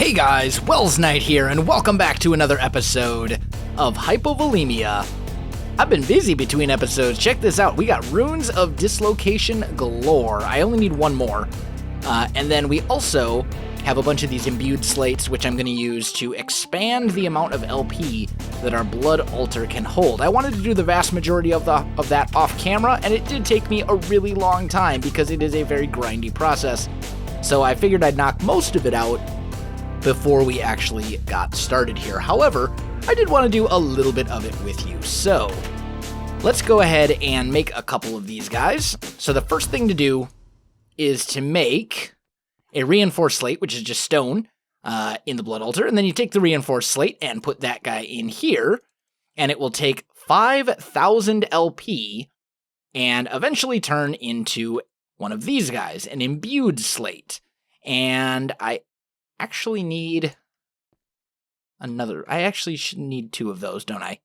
Hey guys, Welsknight here, and welcome back to another episode of Hypovolemia. I've been busy between episodes. Check this out. We got Runes of Dislocation galore. I only need one more. And then we also have a bunch of these imbued slates, which I'm going to use to expand the amount of LP that our blood altar can hold. I wanted to do the vast majority of that off camera, and it did take me a really long time because it is a very grindy process. So I figured I'd knock most of it out before we actually got started here. However, I did want to do a little bit of it with you. So let's go ahead and make a couple of these guys. So the first thing to do is to make a reinforced slate, which is just stone, in the blood altar. And then you take the reinforced slate and put that guy in here, and it will take 5,000 LP and eventually turn into one of these guys, an imbued slate. And I actually need another. I actually should need two of those, don't I?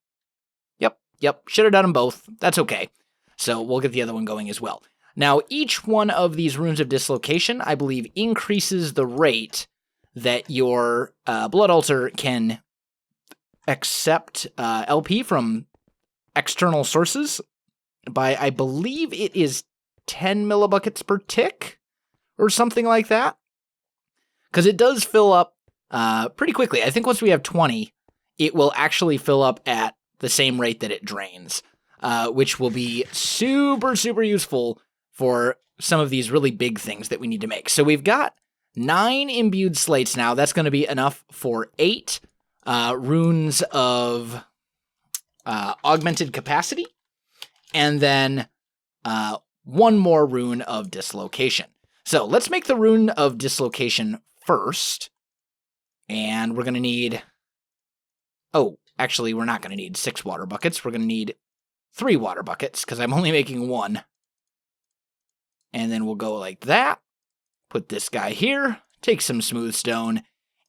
Yep. Should have done them both. That's okay. So we'll get the other one going as well. Now, each one of these runes of dislocation, I believe, increases the rate that your blood altar can accept LP from external sources by, I believe it is 10 millibuckets per tick or something like that. Because it does fill up pretty quickly. I think once we have 20, it will actually fill up at the same rate that it drains, which will be super, super useful for some of these really big things that we need to make. So we've got 9 imbued slates now. That's going to be enough for 8 runes of augmented capacity, and then 1 more rune of dislocation. So let's make the rune of dislocation first, and we're going to need... Oh, actually, we're not going to need 6 water buckets. We're going to need 3 water buckets, because I'm only making 1. And then we'll go like that. Put this guy here. Take some smooth stone.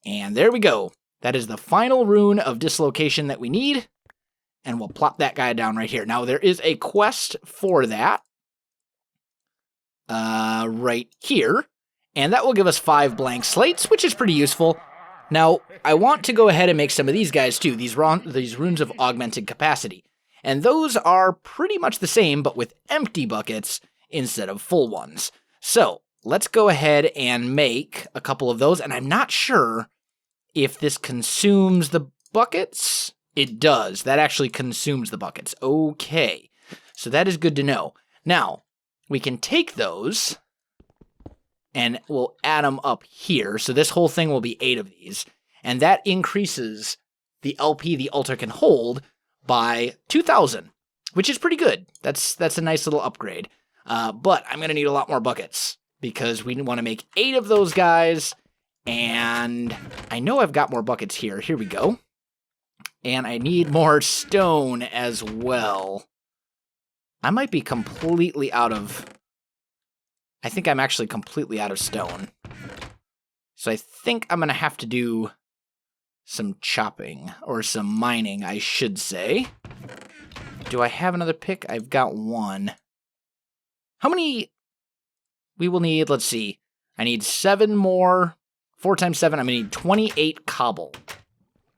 And there we go. That is the final rune of dislocation that we need. And we'll plop that guy down right here. Now, there is a quest for that. Right here. And that will give us 5 blank slates, which is pretty useful. Now, I want to go ahead and make some of these guys too, these runes of augmented capacity. And those are pretty much the same, but with empty buckets instead of full ones. So, let's go ahead and make a couple of those, and I'm not sure if this consumes the buckets. It does. That actually consumes the buckets. Okay. So that is good to know. Now, we can take those, and we'll add them up here. So this whole thing will be 8 of these. And that increases the LP the altar can hold by 2,000, which is pretty good. That's a nice little upgrade. But I'm going to need a lot more buckets, because we want to make 8 of those guys. And I know I've got more buckets here. Here we go. And I need more stone as well. I might be completely out of... I think I'm actually completely out of stone. So I think I'm going to have to do some chopping, or some mining, I should say. Do I have another pick? I've got 1. How many we will need? Let's see. I need 7 more. 4 times 7, I'm going to need 28 cobble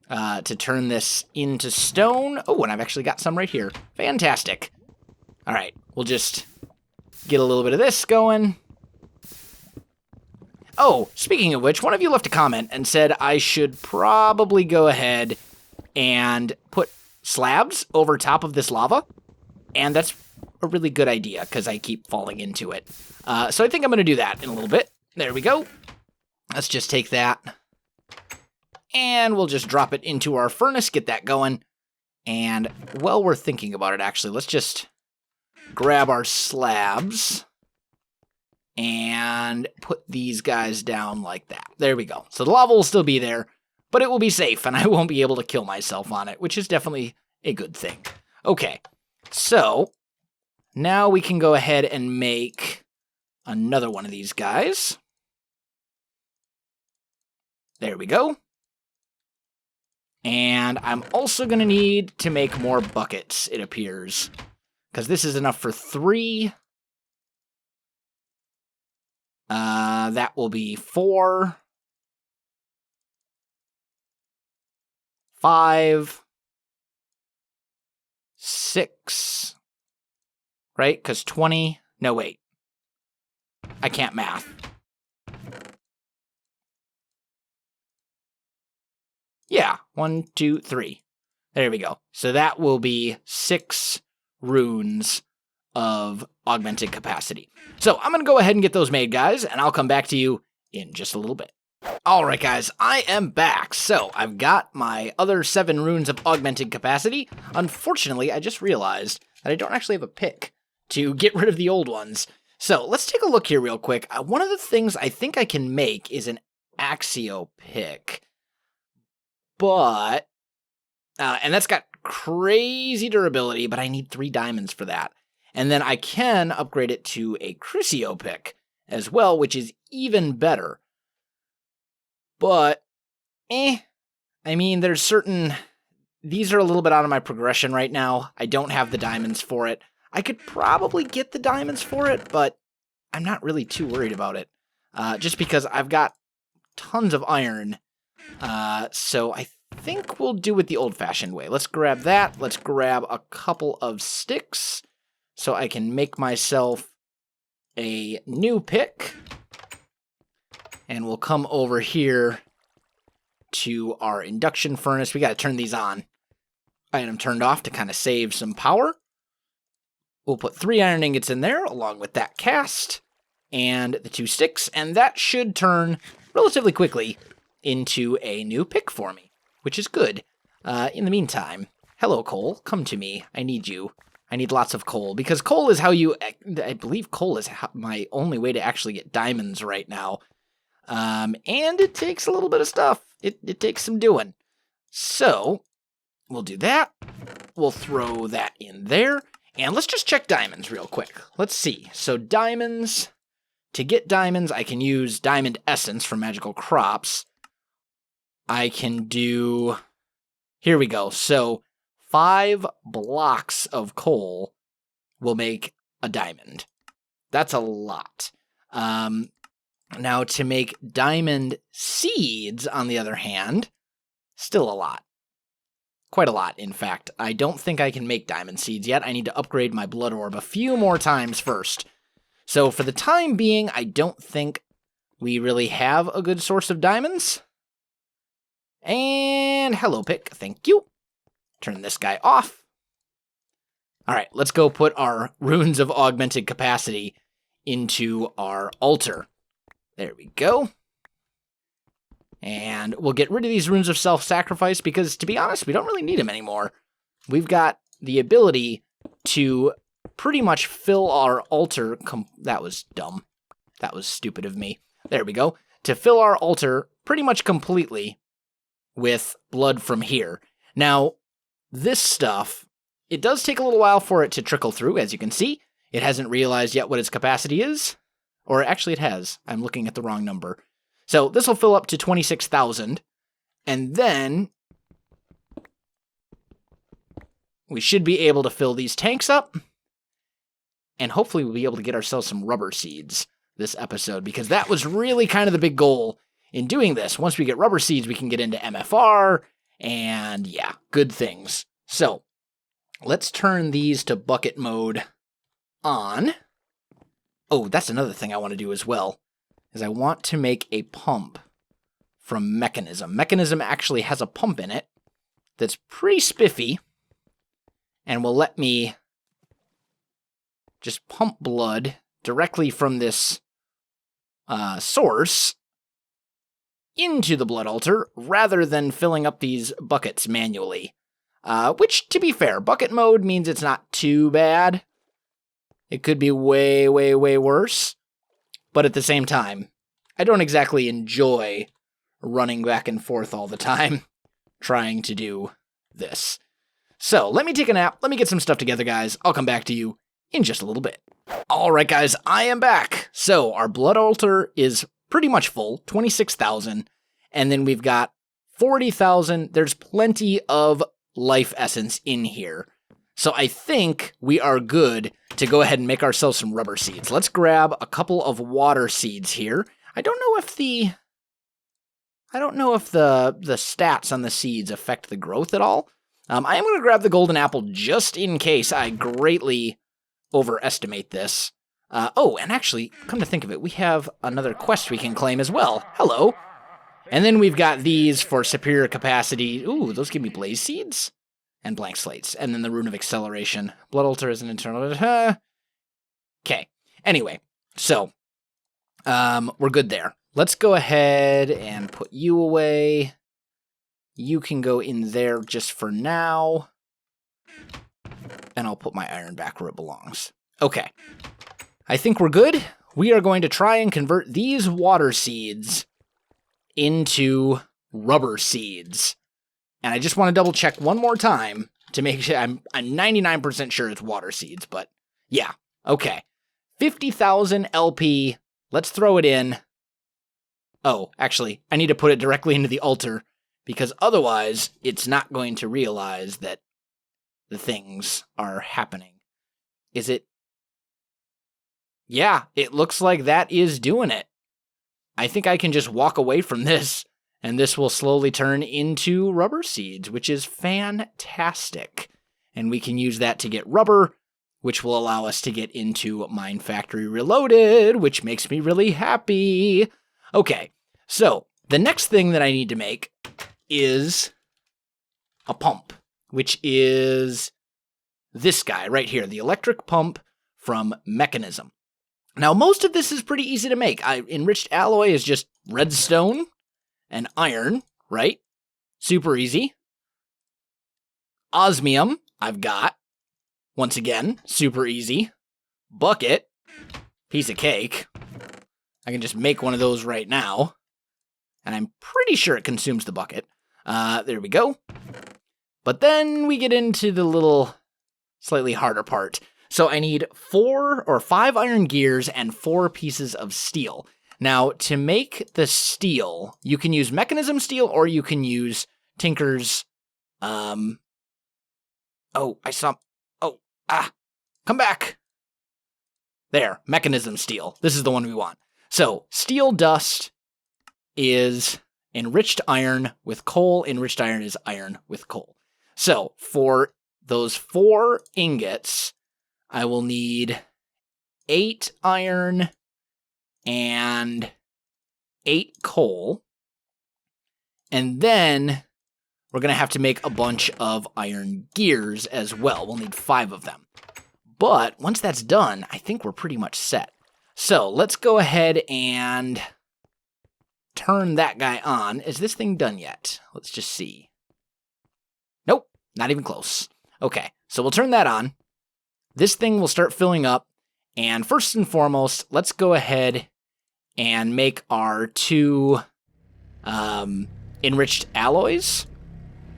to turn this into stone. Oh, and I've actually got some right here. Fantastic. All right, we'll just get a little bit of this going. Oh, speaking of which, one of you left a comment and said I should probably go ahead and put slabs over top of this lava. And that's a really good idea, because I keep falling into it. So I think I'm going to do that in a little bit. There we go. Let's just take that. And we'll just drop it into our furnace, get that going. And while we're thinking about it, actually, let's just grab our slabs and put these guys down like that. There we go. So the lava will still be there, but it will be safe, and I won't be able to kill myself on it, which is definitely a good thing. Okay, so now we can go ahead and make another one of these guys. There we go. And I'm also going to need to make more buckets, it appears, because this is enough for 3. That will be 4. 5, 6, right? Because 20, no, wait. I can't math. Yeah, 1, 2, 3. There we go. So that will be 6 runes of augmented capacity. So I'm going to go ahead and get those made, guys, and I'll come back to you in just a little bit. All right, guys, I am back. So I've got my other 7 runes of augmented capacity. Unfortunately, I just realized that I don't actually have a pick to get rid of the old ones. So let's take a look here real quick. One of the things I think I can make is an Axio pick. But, and that's got crazy durability, but I need 3 diamonds for that. And then I can upgrade it to a Crucio pick as well, which is even better. But, I mean, there's certain... These are a little bit out of my progression right now. I don't have the diamonds for it. I could probably get the diamonds for it, but I'm not really too worried about it. Just because I've got tons of iron. So I think we'll do it the old-fashioned way. Let's grab that. Let's grab a couple of sticks so I can make myself a new pick. And we'll come over here to our induction furnace. We got to turn these on. I had them turned off to kind of save some power. We'll put 3 iron ingots in there along with that cast and the 2 sticks. And that should turn relatively quickly into a new pick for me, which is good. In the meantime, hello, coal. Come to me. I need you. I need lots of coal, because coal is how you... I believe coal is my only way to actually get diamonds right now. And it takes a little bit of stuff. It takes some doing. So, we'll do that. We'll throw that in there. And let's just check diamonds real quick. Let's see. So diamonds... To get diamonds, I can use diamond essence from magical crops. I can do... Here we go. So 5 blocks of coal will make a diamond. That's a lot. Now, to make diamond seeds, on the other hand, still a lot. Quite a lot, in fact. I don't think I can make diamond seeds yet. I need to upgrade my blood orb a few more times first. So for the time being, I don't think we really have a good source of diamonds. And hello, pick. Thank you. Turn this guy off. All right, let's go put our runes of augmented capacity into our altar. There we go. And we'll get rid of these runes of self-sacrifice because, to be honest, we don't really need them anymore. We've got the ability to pretty much fill our altar... That was dumb. That was stupid of me. There we go. To fill our altar pretty much completely with blood from here. Now, this stuff, it does take a little while for it to trickle through, as you can see. It hasn't realized yet what its capacity is. Or actually it has. I'm looking at the wrong number. So this will fill up to 26,000. And then we should be able to fill these tanks up. And hopefully we'll be able to get ourselves some rubber seeds this episode, because that was really kind of the big goal in doing this. Once we get rubber seeds, we can get into MFR, and yeah, good things. So, let's turn these to bucket mode on. Oh, that's another thing I want to do as well, is I want to make a pump from Mechanism. Mechanism actually has a pump in it that's pretty spiffy, and will let me just pump blood directly from this source into the blood altar, rather than filling up these buckets manually. Which, to be fair, bucket mode means it's not too bad. It could be way, way, way worse. But at the same time, I don't exactly enjoy running back and forth all the time, trying to do this. So, let me take a nap, let me get some stuff together, guys. I'll come back to you in just a little bit. Alright, guys, I am back. So, our blood altar is pretty much full, 26,000, and then we've got 40,000. There's plenty of life essence in here. So I think we are good to go ahead and make ourselves some rubber seeds. Let's grab a couple of water seeds here. I don't know if the I don't know if the stats on the seeds affect the growth at all. I am going to grab the golden apple just in case I greatly overestimate this. Oh, and actually, come to think of it, we have another quest we can claim as well. Hello. And then we've got these for superior capacity. Ooh, those give me blaze seeds and blank slates. And then the rune of acceleration. Blood altar is an internal... Okay. Anyway, so we're good there. Let's go ahead and put you away. You can go in there just for now. And I'll put my iron back where it belongs. Okay. I think we're good. We are going to try and convert these water seeds into rubber seeds. And I just want to double check one more time to make sure. I'm 99% sure it's water seeds, but yeah. Okay. 50,000 LP. Let's throw it in. Oh, actually, I need to put it directly into the altar because otherwise it's not going to realize that the things are happening. Is it? Yeah, it looks like that is doing it. I think I can just walk away from this, and this will slowly turn into rubber seeds, which is fantastic. And we can use that to get rubber, which will allow us to get into Mine Factory Reloaded, which makes me really happy. Okay, so the next thing that I need to make is a pump, which is this guy right here, the electric pump from Mechanism. Now, most of this is pretty easy to make. Enriched alloy is just redstone and iron, right? Super easy. Osmium, I've got. Once again, super easy. Bucket, piece of cake. I can just make one of those right now. And I'm pretty sure it consumes the bucket. There we go. But then we get into the little slightly harder part. So I need 4 or 5 iron gears and 4 pieces of steel. Now, to make the steel, you can use Mechanism steel or you can use Tinker's, come back. There, Mechanism steel. This is the one we want. So, steel dust is enriched iron with coal. Enriched iron is iron with coal. So, for those 4 ingots, I will need 8 iron and 8 coal. And then we're going to have to make a bunch of iron gears as well. We'll need 5 of them. But once that's done, I think we're pretty much set. So let's go ahead and turn that guy on. Is this thing done yet? Let's just see. Nope, not even close. Okay, so we'll turn that on. This thing will start filling up, and first and foremost, let's go ahead and make our 2 enriched alloys,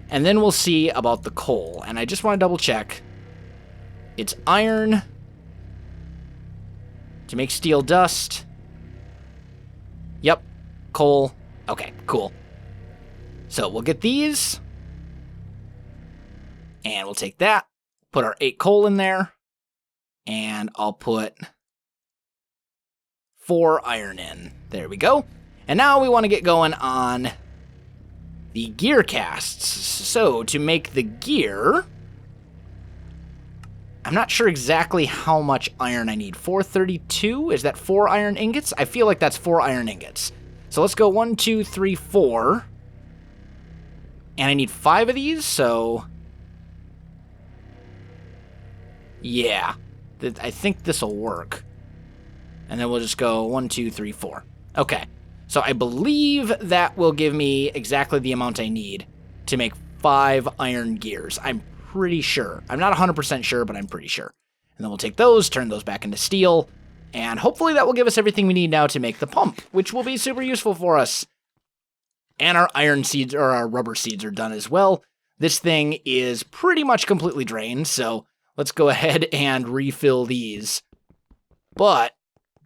and then we'll see about the coal. And I just want to double check. It's iron to make steel dust. Yep, coal. Okay, cool. So we'll get these, and we'll take that, put our 8 coal in there. And I'll put 4 iron in. There we go. And now we want to get going on the gear casts. So to make the gear, I'm not sure exactly how much iron I need. 432? Is that 4 iron ingots? I feel like that's 4 iron ingots. So let's go 1, 2, 3, 4. And I need 5 of these, so yeah. I think this will work. And then we'll just go 1, 2, 3, 4. Okay. So I believe that will give me exactly the amount I need to make 5 iron gears. I'm pretty sure. I'm not 100% sure, but I'm pretty sure. And then we'll take those, turn those back into steel, and hopefully that will give us everything we need now to make the pump, which will be super useful for us. And our iron seeds, or our rubber seeds, are done as well. This thing is pretty much completely drained, so let's go ahead and refill these. But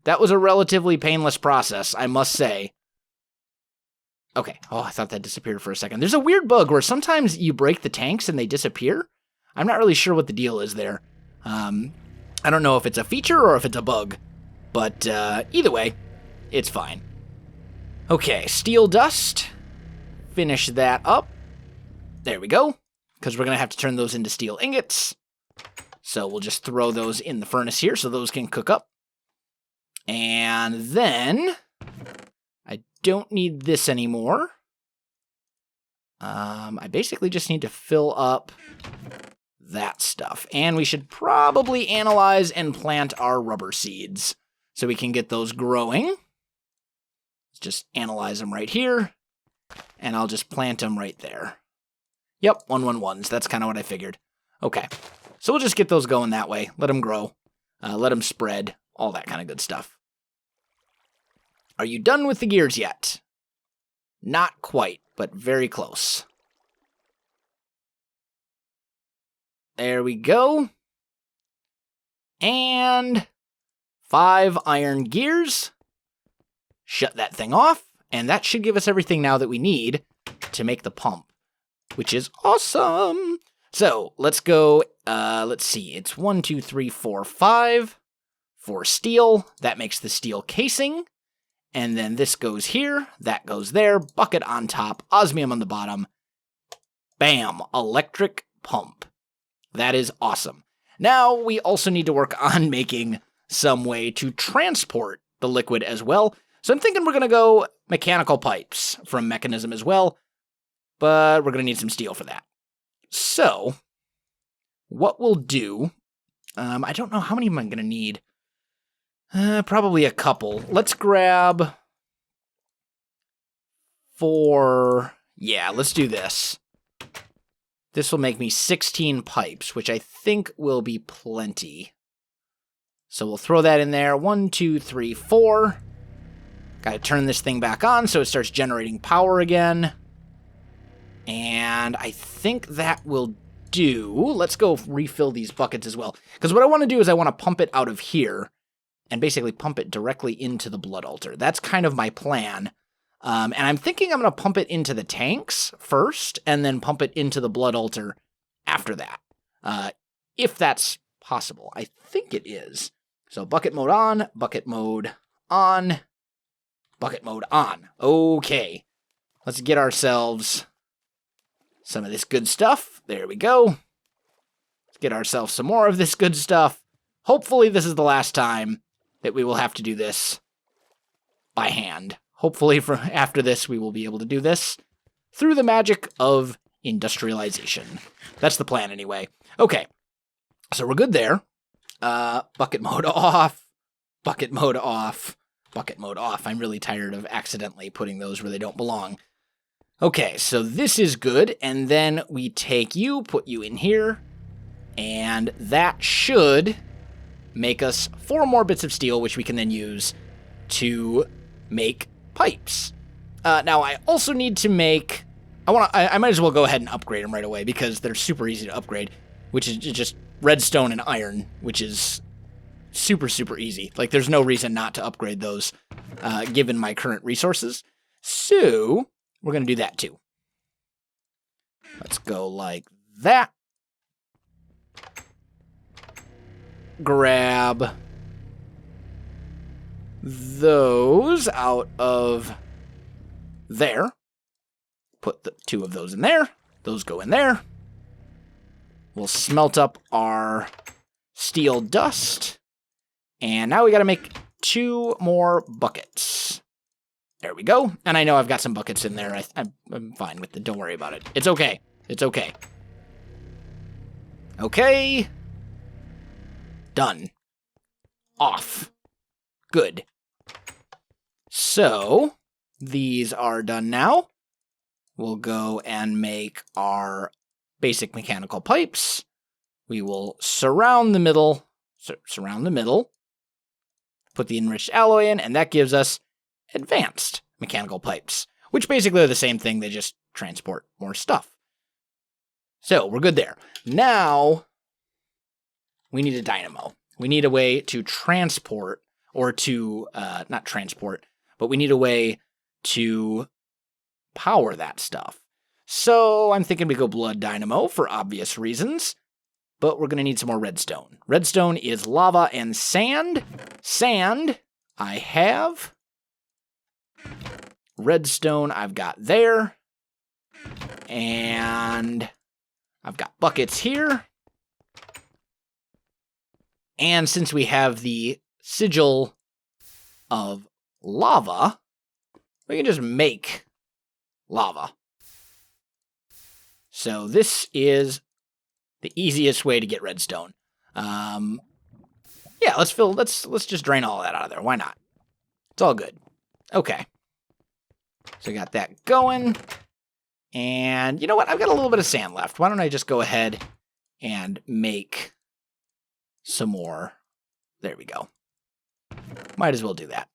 that was a relatively painless process, I must say. Okay. Oh, I thought that disappeared for a second. There's a weird bug where sometimes you break the tanks and they disappear. I'm not really sure what the deal is there. I don't know if it's a feature or if it's a bug. But either way, it's fine. Okay, steel dust. finish that up. There we go. Because we're going to have to turn those into steel ingots. So we'll just throw those in the furnace here so those can cook up. And then I don't need this anymore. I basically just need to fill up that stuff. And we should probably analyze and plant our rubber seeds so we can get those growing. Let's just analyze them right here. And I'll just plant them right there. Yep, 111s. That's kind of what I figured. Okay, so we'll just get those going that way. Let them grow. Let them spread. All that kind of good stuff. Are you done with the gears yet? Not quite, but very close. There we go. And 5 iron gears. Shut that thing off. And that should give us everything now that we need to make the pump, which is awesome. So let's go. Let's see. It's 1, 2, 3, 4, 5 for steel. That makes the steel casing. And then this goes here. That goes there. Bucket on top. Osmium on the bottom. Bam. Electric pump. That is awesome. Now we also need to work on making some way to transport the liquid as well. So I'm thinking we're going to go mechanical pipes from mechanism as well. But we're going to need some steel for that. So what we'll do, I don't know how many am I going to need. Probably a couple. Let's grab 4. Yeah, let's do this. This will make me 16 pipes, which I think will be plenty. So we'll throw that in there. 1, 2, 3, 4. Got to turn this thing back on so it starts generating power again. And I think that will do. Let's go refill these buckets as well. Because what I want to do is I want to pump it out of here and basically pump it directly into the blood altar. That's kind of my plan. And I'm thinking I'm going to pump it into the tanks first and then pump it into the blood altar after that. If that's possible. I think it is. So bucket mode on, bucket mode on, bucket mode on. Okay. Let's get ourselves some of this good stuff. There we go. Let's get ourselves some more of this good stuff. Hopefully this is the last time that we will have to do this by hand. Hopefully after this we will be able to do this through the magic of industrialization. That's the plan anyway. Okay, so we're good there. Bucket mode off, bucket mode off, bucket mode off. I'm really tired of accidentally putting those where they don't belong. Okay, so this is good, and then we take you, put you in here, and that should make us 4 more bits of steel, which we can then use to make pipes. Now, I also need to make... I might as well go ahead and upgrade them right away, because they're super easy to upgrade, which is just redstone and iron, which is super, super easy. Like, there's no reason not to upgrade those, given my current resources. So we're going to do that too. Let's go like that. Grab those out of there. Put the 2 of those in there. Those go in there. We'll smelt up our steel dust. And now we got to make 2 more buckets. There we go. And I know I've got some buckets in there. I'm fine with it. Don't worry about it. It's okay. It's okay. Okay. Done. Off. Good. So, these are done now. We'll go and make our basic mechanical pipes. We will surround the middle. Surround the middle. Put the enriched alloy in, and that gives us advanced mechanical pipes, which basically are the same thing. They just transport more stuff. So, we're good there. Now, we need a dynamo. We need a way to transport, or to, not transport, but we need a way to power that stuff. So I'm thinking we go blood dynamo for obvious reasons, but we're going to need some more redstone. Redstone is lava and sand. Sand, I have. Redstone, I've got there. And I've got buckets here. And since we have the sigil of lava, we can just make lava. So this is the easiest way to get redstone. Yeah, let's just drain all that out of there. Why not? It's all good. Okay. So we got that going. And you know what? I've got a little bit of sand left. Why don't I just go ahead and make some more? There we go. Might as well do that.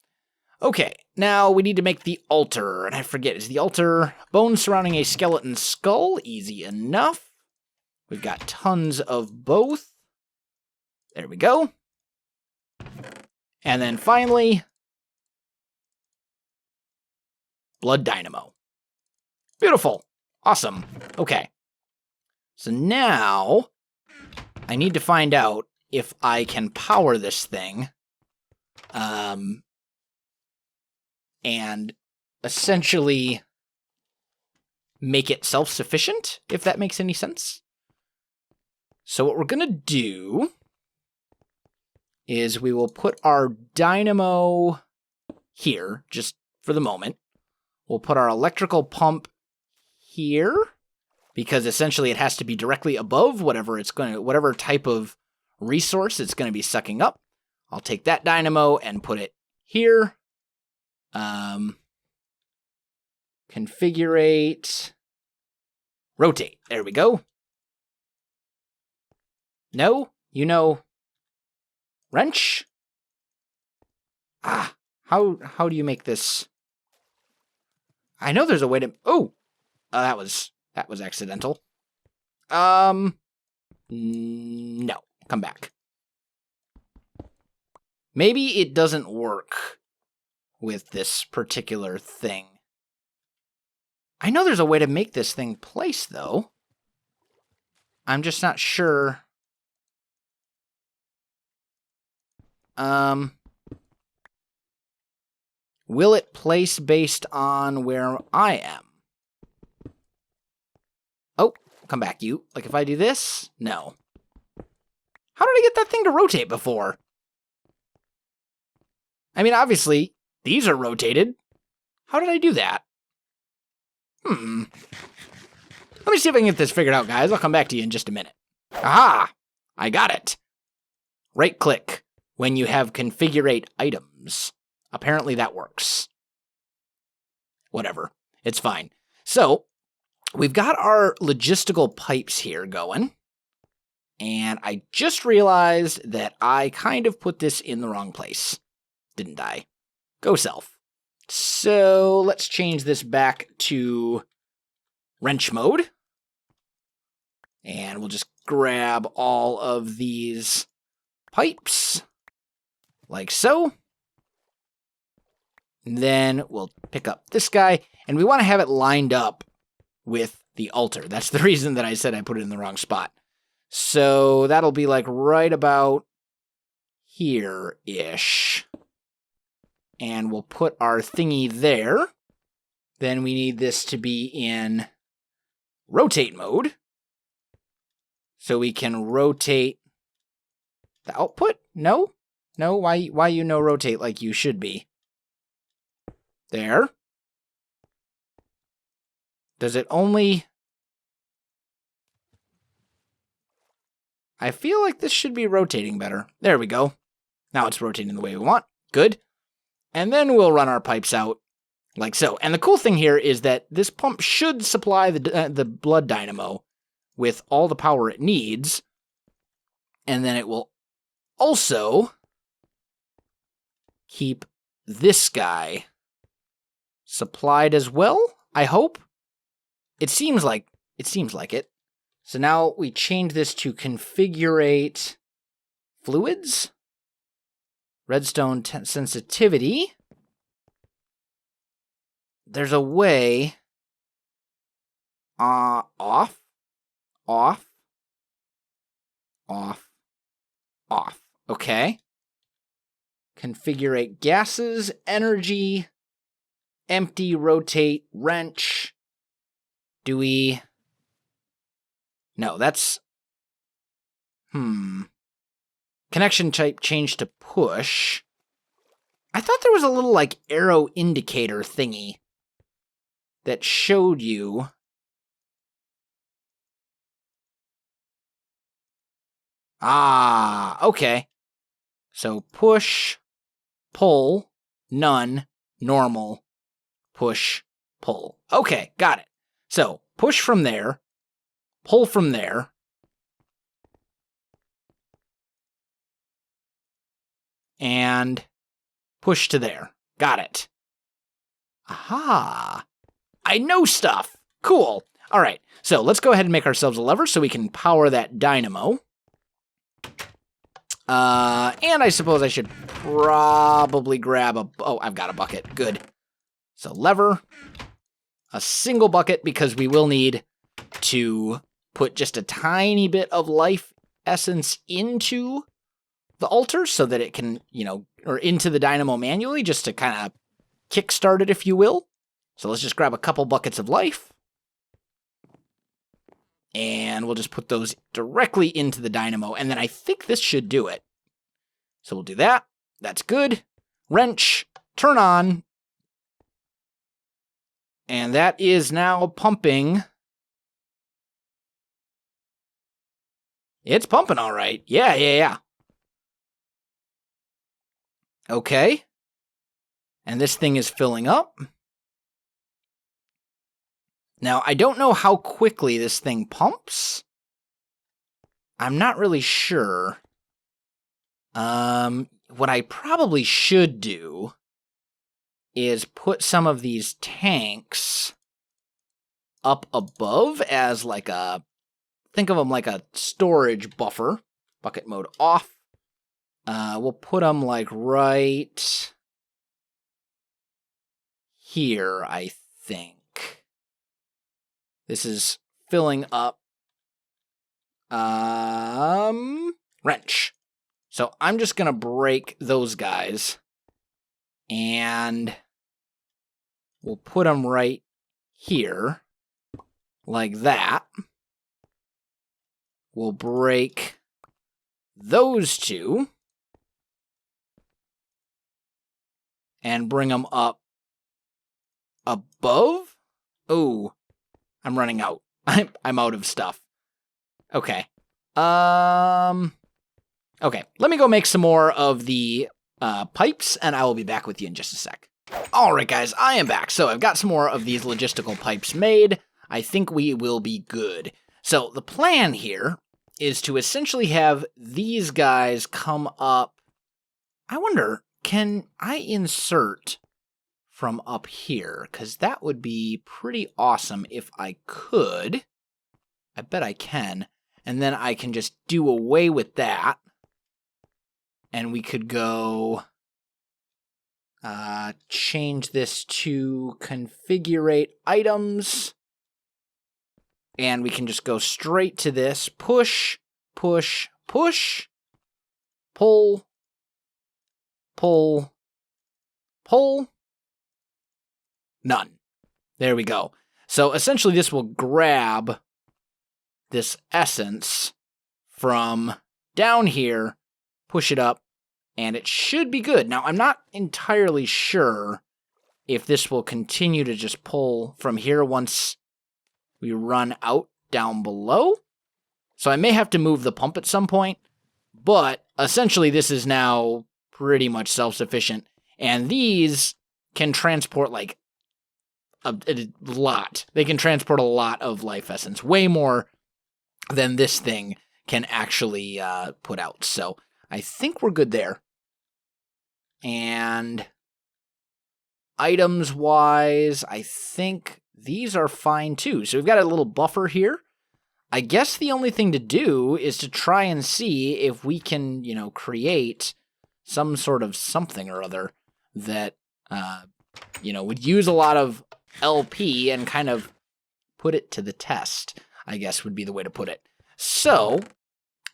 Okay, now we need to make the altar. And I forget, is the altar bones surrounding a skeleton skull? Easy enough. We've got tons of both. There we go. And then finally, blood dynamo. Beautiful. Awesome. Okay. So now I need to find out if I can power this thing. And essentially make it self-sufficient, if that makes any sense. So what we're going to do is we will put our dynamo here, just for the moment. We'll put our electrical pump here, because essentially it has to be directly above whatever type of resource it's going to be sucking up. I'll take that dynamo and put it here. Configurate. Rotate. There we go. No? You know... Wrench? Ah, how do you make this? I know there's a way to... Oh! That was accidental. No. Come back. Maybe it doesn't work with this particular thing. I know there's a way to make this thing place, though. I'm just not sure... Will it place based on where I am? Oh, come back, you. Like, if I do this? No. How did I get that thing to rotate before? I mean, obviously, these are rotated. How did I do that? Let me see if I can get this figured out, guys. I'll come back to you in just a minute. Aha! I got it. Right-click when you have configurate items. Apparently that works. Whatever. It's fine. So, we've got our logistical pipes here going. And I just realized that I kind of put this in the wrong place. Didn't I? Go self. So, let's change this back to wrench mode. And we'll just grab all of these pipes. Like so. And then we'll pick up this guy. And we want to have it lined up with the altar. That's the reason that I said I put it in the wrong spot. So that'll be like right about here-ish. And we'll put our thingy there. Then we need this to be in rotate mode. So we can rotate the output? No? No? Why you no rotate like you should be? There. Does it only... I feel like this should be rotating better. There we go. Now it's rotating the way we want. Good. And then we'll run our pipes out like so. And the cool thing here is that this pump should supply the blood dynamo with all the power it needs. And then it will also keep this guy supplied as well, I hope. It seems like it. So now we change this to configurate fluids, redstone sensitivity. There's a way off. Okay. Configurate gases, energy, empty, rotate, wrench. Do we... No, that's... Connection type changed to push. I thought there was a little, like, arrow indicator thingy that showed you... Ah, okay. So push, pull, none, normal, push, pull. Okay, got it. So push from there, pull from there, and push to there. Got it. Aha. I know stuff. Cool. All right, so let's go ahead and make ourselves a lever so we can power that dynamo. And I suppose I should probably grab a... Oh, I've got a bucket. Good. So lever. A single bucket because we will need to put just a tiny bit of life essence into the altar so that it can, or into the dynamo manually just to kind of kickstart it, if you will. So let's just grab a couple buckets of life. And we'll just put those directly into the dynamo. And then I think this should do it. So we'll do that. That's good. Wrench. Turn on. And that is now pumping. It's pumping all right. Yeah. Okay. And this thing is filling up. Now, I don't know how quickly this thing pumps. I'm not really sure. What I probably should do is put some of these tanks up above as like a, think of them like a storage buffer. Bucket mode off. We'll put them like right here, I think. This is filling up, wrench. So I'm just going to break those guys, and we'll put them right here, like that. We'll break those two, and bring them up above. Oh. I'm running out. I'm out of stuff. Okay. Okay, let me go make some more of the pipes, and I will be back with you in just a sec. All right, guys, I am back. So I've got some more of these logistical pipes made. I think we will be good. So the plan here is to essentially have these guys come up. I wonder, can I insert from up here? Because that would be pretty awesome if I could. I bet I can. And then I can just do away with that. And we could go change this to configure items. And we can just go straight to this. Push, push, push. Pull, pull, pull. None. There we go. So essentially this will grab this essence from down here, push it up, and it should be good. Now, I'm not entirely sure if this will continue to just pull from here once we run out down below. So I may have to move the pump at some point, but essentially this is now pretty much self-sufficient. And these can transport like a lot. They can transport a lot of life essence, way more than this thing can actually put out. So I think we're good there. And items-wise, I think these are fine too. So we've got a little buffer here. I guess the only thing to do is to try and see if we can, create some sort of something or other that, would use a lot of LP and kind of put it to the test, I guess would be the way to put it. So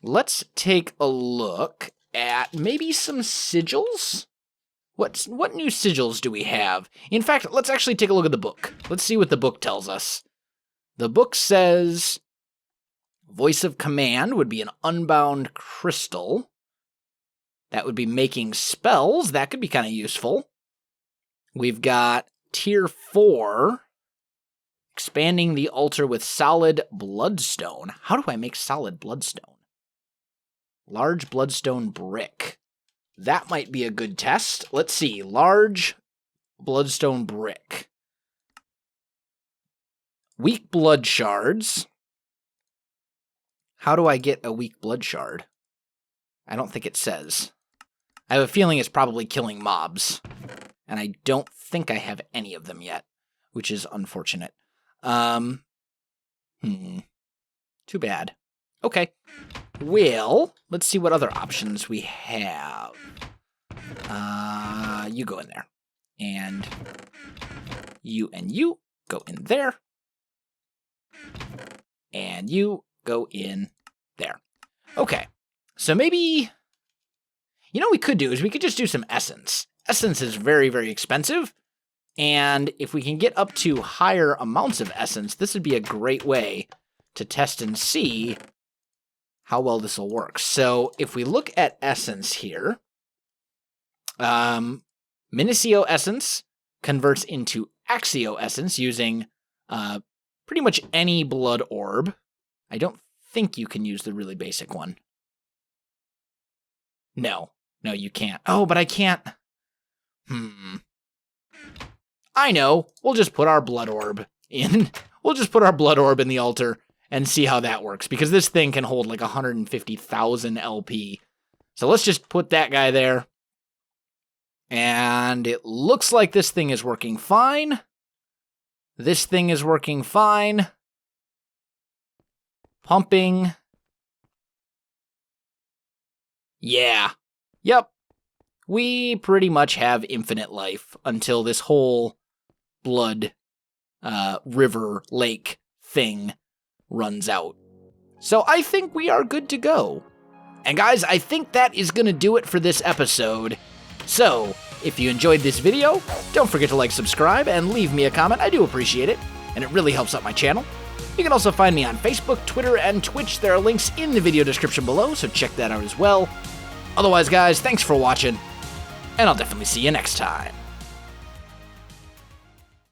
let's take a look at maybe some sigils. What new sigils do we have? In fact, let's actually take a look at the book. Let's see what the book tells us. The book says Voice of Command would be an unbound crystal. That would be making spells. That could be kind of useful. We've got Tier 4, expanding the altar with solid bloodstone. How do I make solid bloodstone? Large bloodstone brick. That might be a good test. Let's see. Large bloodstone brick. Weak blood shards. How do I get a weak blood shard? I don't think it says. I have a feeling it's probably killing mobs. And I don't think I have any of them yet, which is unfortunate. Too bad. Okay. Well, let's see what other options we have. You go in there. And you go in there. And you go in there. Okay. So maybe, you know what we could do is we could just do some essence. Essence is very, very expensive. And if we can get up to higher amounts of essence, this would be a great way to test and see how well this will work. So if we look at essence here, Minicio essence converts into Axio essence using pretty much any blood orb. I don't think you can use the really basic one. No, you can't. Oh, but I can't. I know. We'll just put our blood orb in. We'll just put our blood orb in the altar and see how that works, because this thing can hold like 150,000 LP. So let's just put that guy there. And it looks like this thing is working fine. This thing is working fine. Pumping. Yeah. Yep. We pretty much have infinite life until this whole blood river lake thing runs out. So I think we are good to go. And guys, I think that is going to do it for this episode. So, if you enjoyed this video, don't forget to like, subscribe, and leave me a comment. I do appreciate it, and it really helps out my channel. You can also find me on Facebook, Twitter, and Twitch. There are links in the video description below, so check that out as well. Otherwise, guys, thanks for watching, and I'll definitely see you next time.